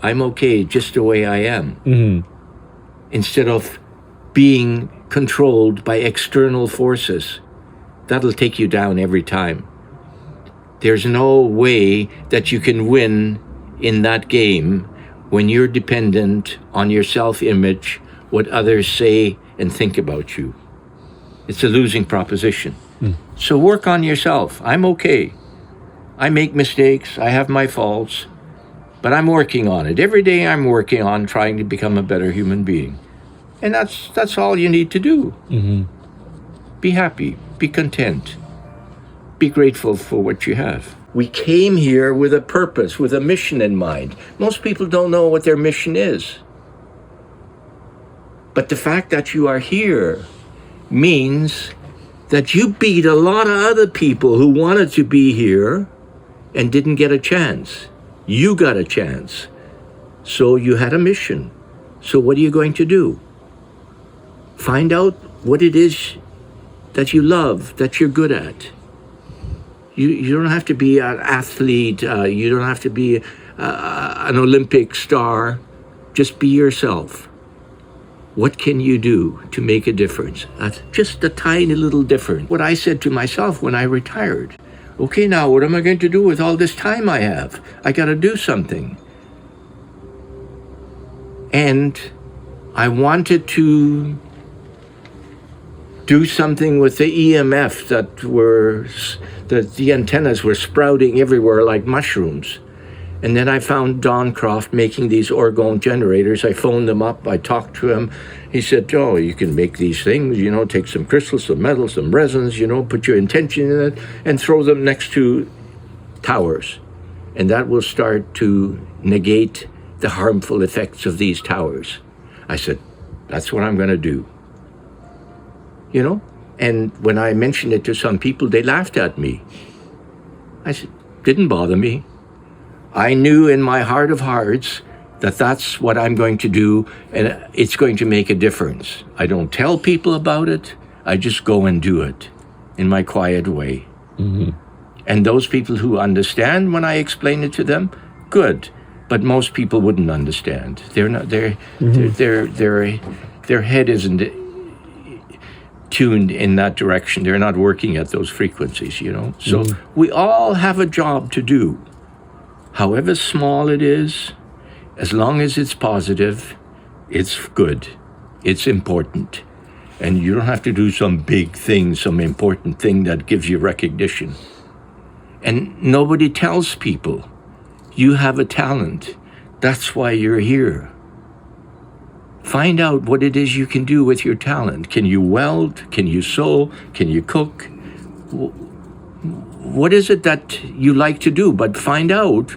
I'm okay just the way I am. Mm-hmm. Instead of being controlled by external forces. That'll take you down every time. There's no way that you can win in that game when you're dependent on your self-image, what others say and think about you. It's a losing proposition. So work on yourself. I'm okay. I make mistakes. I have my faults. But I'm working on it. Every day I'm working on trying to become a better human being. And that's all you need to do. Mm-hmm. Be happy. Be content. Be grateful for what you have. We came here with a purpose, with a mission in mind. Most people don't know what their mission is. But the fact that you are here means that you beat a lot of other people who wanted to be here and didn't get a chance. You got a chance. So you had a mission. So what are you going to do? Find out what it is that you love, that you're good at. You don't have to be an athlete. You don't have to be an Olympic star. Just be yourself. What can you do to make a difference? Just a tiny little difference. What I said to myself when I retired, okay, now what am I going to do with all this time I have? I got to do something. And I wanted to do something with the EMF that the antennas were sprouting everywhere like mushrooms. And then I found Don Croft making these orgone generators. I phoned him up, I talked to him. He said, oh, you can make these things, take some crystals, some metals, some resins, put your intention in it and throw them next to towers. And that will start to negate the harmful effects of these towers. I said, that's what I'm gonna do. And when I mentioned it to some people, they laughed at me. I said, didn't bother me. I knew in my heart of hearts that that's what I'm going to do, and it's going to make a difference. I don't tell people about it. I just go and do it in my quiet way. Mm-hmm. And those people who understand when I explain it to them, good. But most people wouldn't understand. They're not. Their head isn't tuned in that direction. They're not working at those frequencies. So we all have a job to do. However small it is, as long as it's positive, it's good, it's important. And you don't have to do some big thing, some important thing that gives you recognition. And nobody tells people, you have a talent, that's why you're here. Find out what it is you can do with your talent. Can you weld? Can you sew? Can you cook? What is it that you like to do? But find out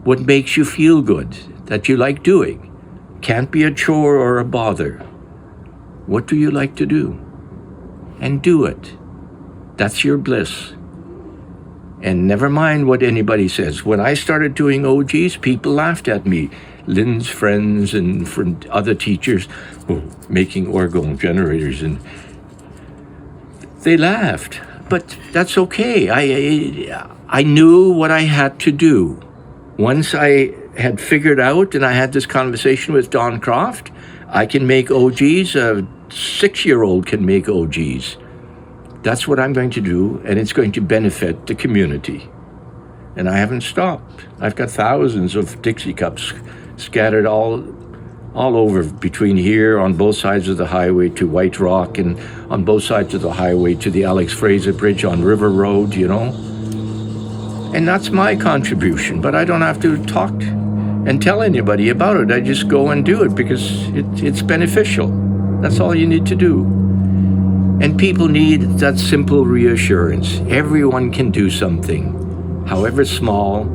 what makes you feel good, that you like doing. Can't be a chore or a bother. What do you like to do? And do it. That's your bliss. And never mind what anybody says. When I started doing OGs, people laughed at me. Lynn's friends and from other teachers making orgone generators, and they laughed. But that's okay. I knew what I had to do. Once I had figured out, and I had this conversation with Don Croft, I can make OGs. A 6-year-old can make OGs. That's what I'm going to do, and it's going to benefit the community. And I haven't stopped. I've got thousands of Dixie cups scattered all over between here on both sides of the highway to White Rock, and on both sides of the highway to the Alex Fraser Bridge on River Road, And that's my contribution, but I don't have to talk and tell anybody about it. I just go and do it because it's beneficial. That's all you need to do. And people need that simple reassurance. Everyone can do something, however small,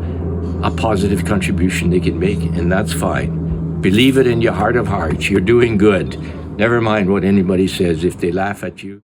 a positive contribution they can make, and that's fine. Believe it in your heart of hearts. You're doing good. Never mind what anybody says if they laugh at you.